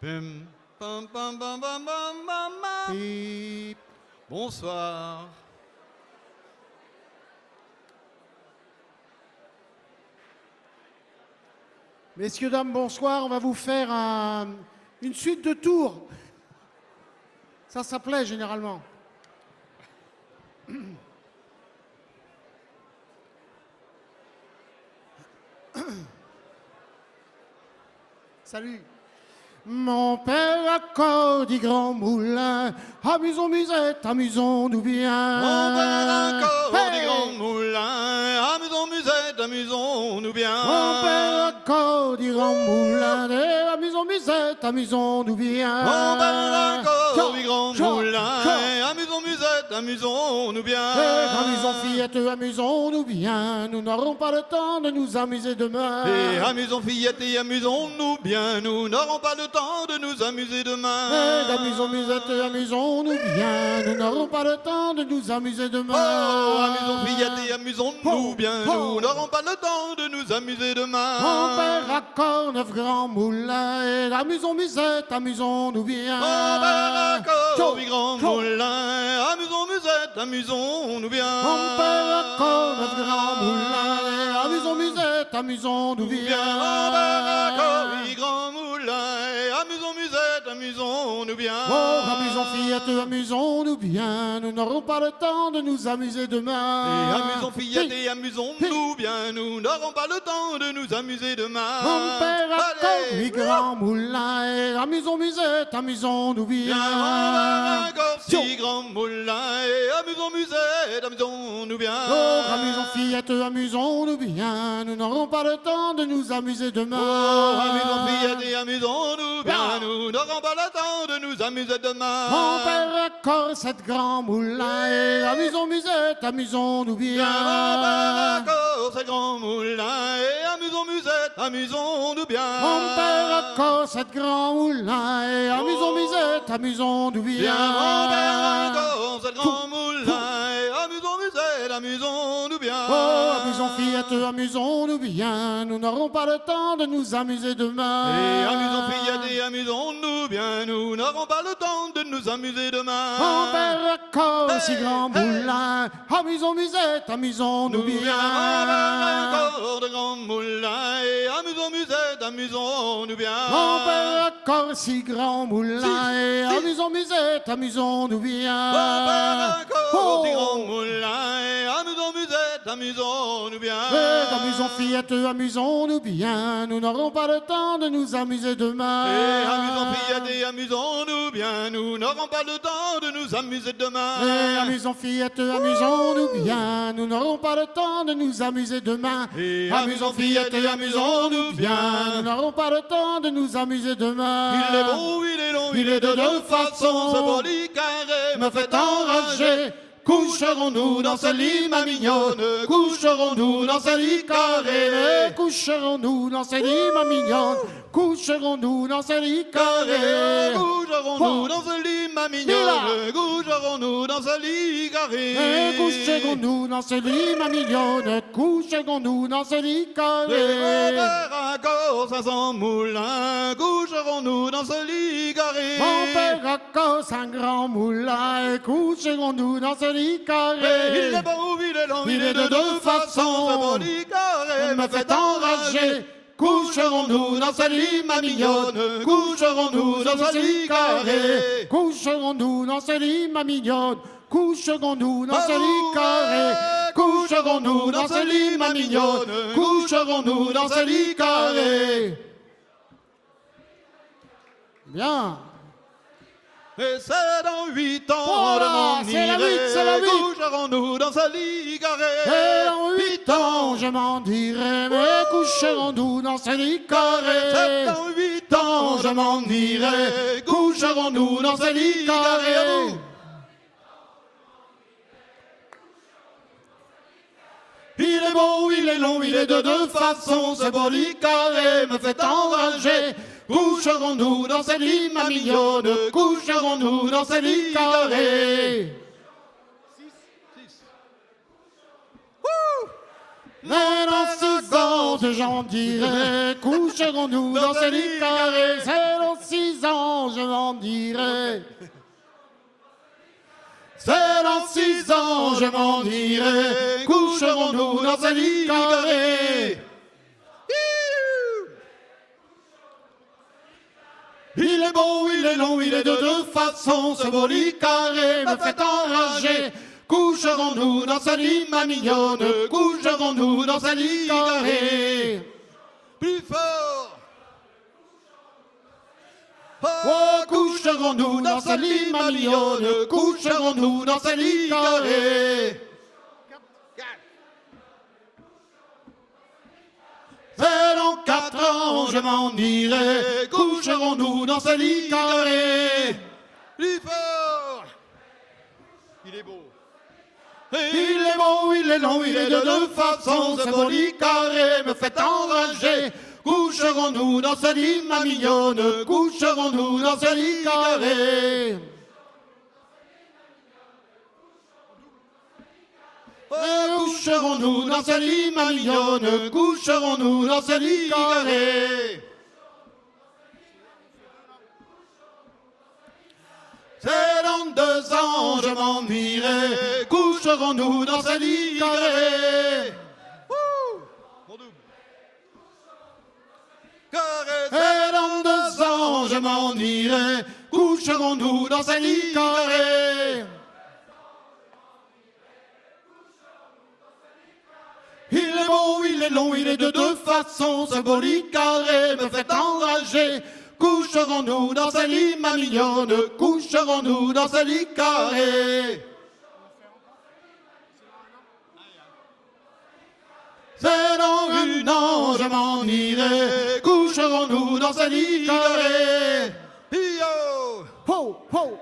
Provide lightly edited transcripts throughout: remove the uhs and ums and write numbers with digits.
Pum, pam, pam, pam, pam, pam, pam, pam. Pip. Bonsoir. Messieurs, dames, bonsoir. On va vous faire une suite de tours. Ça plaît généralement. Salut. Mon père accorde du grand moulin, amusons musette, amusons-nous bien. Mon père accorde Hey. des grands moulins, amusons musette, amusons-nous bien. Mon père accorde du grand moulin, amusons musette, amusons-nous bien. Mon père accorde des grands Chant, moulins, chant. amusons musette, amusons-nous bien. Amusons fillettes, amusons-nous bien. Nous n'aurons pas le temps de nous amuser demain. Et amusons fillettes et amusons-nous bien, nous n'aurons pas le temps de nous amuser demain. Amusons musette, amusons-nous bien. Nous n'aurons pas le temps de nous amuser demain. Oh, amusons fillettes et amusons-nous bien, Oh. nous n'aurons pas le temps de nous amuser demain. Mon père accorde 9 grands moulins. Et amusons musette, amusons-nous bien. Mon père accorde Chant, des grands chant. moulins, amusons musette, amusons-nous bien. Mon père accorde 9 grands moulins. Et amusons musette, amusons-nous bien. Mon père accorde des grands moulins, amusons musette, amusons-nous bien. Oh, amusons fillettes, amusons-nous bien. Nous n'aurons pas le temps de nous amuser demain. Et amusons fillettes et amusons-nous bien, nous n'aurons pas le temps de nous amuser demain. Mon père accorde Allez. 8 grands moulins. Et amusons musette, amusons-nous bien. Mon père accorde 6 grands moulins, et amusons musette, amusons-nous bien. Oh, amusons fillettes, amusons-nous bien. Nous n'aurons pas le temps de nous amuser demain. Oh, amusons fillettes et amusons-nous bien, nous n'aurons pas le temps de nous amuser demain. Mon père accorde 7 grands moulins. Et amusons musette, amusons-nous bien. Mon père accorde 7 grands moulins, et amusons musette, amusons-nous bien. Mon père accorde 7 grands moulins. Et amusons musette, amusons-nous bien. Mon père accorde 7 grands moulins, et amusons musette, amusons-nous bien. Oh, amusons fillettes, amusons-nous bien. Nous n'aurons pas le temps de nous amuser demain. Et amusons fillettes et amusons-nous bien, nous n'aurons pas le temps de nous amuser demain. Mon père accorde Hey, 6 grands hey. moulins. Amusons musette, amusons-nous Nous bien. Mon père accorde de grands moulins, et amusons musette, amusons-nous bien. Mon père accorde 6 grands moulins. Et six. amusons musette, amusons-nous bien. Mon père accorde Oh. 6 grands moulins, et amusons musette, amusons-nous bien. Amusons fillettes, amusons-nous bien. Nous n'aurons pas le temps de nous amuser demain. Et amusons fillettes et amusons-nous bien, nous n'aurons pas le temps de nous amuser demain. Amusons fillettes, amusons-nous bien. Nous n'aurons pas le temps de nous amuser demain. Et Amusons fillettes, amusons-nous bien. Nous n'aurons pas le temps de nous amuser demain. Il est beau, il est long, Il est de deux façons. ce poli carré me fait enrager. Coucherons-nous dans ce lit, ma mignonne? Coucherons-nous dans ce lit carré? Coucherons-nous dans ce lit, ma mignonne? Coucherons-nous dans ce lit carré? Coucherons-nous dans ce lit, ma mignonne? Coucherons-nous dans ce lit carré? Coucherons-nous dans ce lit, ma mignonne? Coucherons-nous dans ce lit Mon carré? père accorde 500 moulins, coucherons-nous dans ce lit carré? Mon père accorde un grand moulin. Coucherons-nous dans ce lit carré? Il est beau, il est long, Il est de deux façons. ce poli carré me fait enrager. Coucherons-nous dans ce lit, ma mignonne? Coucherons-nous dans ce lit carré? Coucherons-nous dans ce lit, ma mignonne? Coucherons-nous dans ce lit carré? Coucherons-nous dans ce lit, ma mignonne? Coucherons-nous dans ce lit carré? Bien. Et c'est dans 8 ans Voilà, de m'en c'est la huit, irai. c'est la huit. Coucherons-nous dans ce lit carré? Et en 8 ans, je m'en dirai, mais coucherons-nous dans ce lit C'est carré? dans 8 ans Je m'en irai, coucherons-nous dans ce lit carré? Il est beau, il est long, il est de deux façons, ce beau lit carré me fait enrager. Coucherons-nous dans ce lit, ma mignonne? Coucherons-nous dans ce lit carré? Mais dans 6 ans, j'en dirai, coucherons-nous dans ce lit carré. C'est dans 6 ans, je m'en dirai. C'est dans 6 ans, je m'en dirai, coucherons-nous dans ce lit carré. Il est beau, il est long, il est de deux façons, ce beau lit carré me fait enrager. Coucherons-nous dans ce lit, ma mignonne, coucherons-nous dans ce lit carré. Plus fort. Oh, coucherons-nous dans ce lit, ma mignonne, coucherons-nous dans ce lit carré. C'est dans 4 ans, je m'en irai, coucherons-nous dans ce lit carré. Plus fort. Il est beau. Il est beau, il est long, il est de deux façons, ce beau lit carré me fait enrager. Coucherons-nous dans ce lit, ma mignonne, coucherons-nous dans ce lit carré. Coucherons-nous dans ce lit, ma mignonne, coucherons-nous dans ce lit carré. C'est dans 2 ans, je m'en irai, coucherons-nous dans ce lit carré. Mon double. Carré. Et dans 2 ans, je m'en irai, coucherons-nous dans ce lit carré. Il est beau, il est long, il est de deux façons, ce beau lit carré me fait enrager. Coucherons-nous dans ce lit, ma mignonne, coucherons-nous dans ce lit carré. C'est dans 1 an, je m'en irai, coucherons-nous dans ce lit carré. Yo. Ho, ho.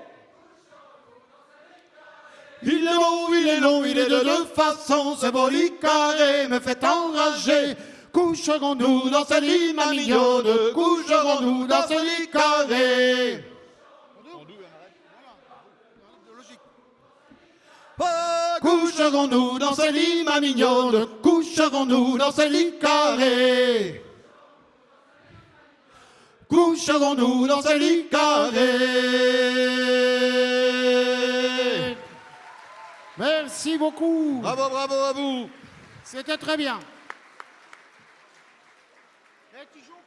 Il est beau, il est long, il est de deux façons, ce beau lit carré me fait enrager. Coucherons-nous dans ce lit, ma mignonne, coucherons-nous dans ce lit carré. Coucherons-nous dans ce lit, ma mignonne, coucherons-nous dans ce lit carré. Coucherons-nous dans ce lit carré. Merci beaucoup. Bravo, bravo à vous. C'était très bien. Et tu joues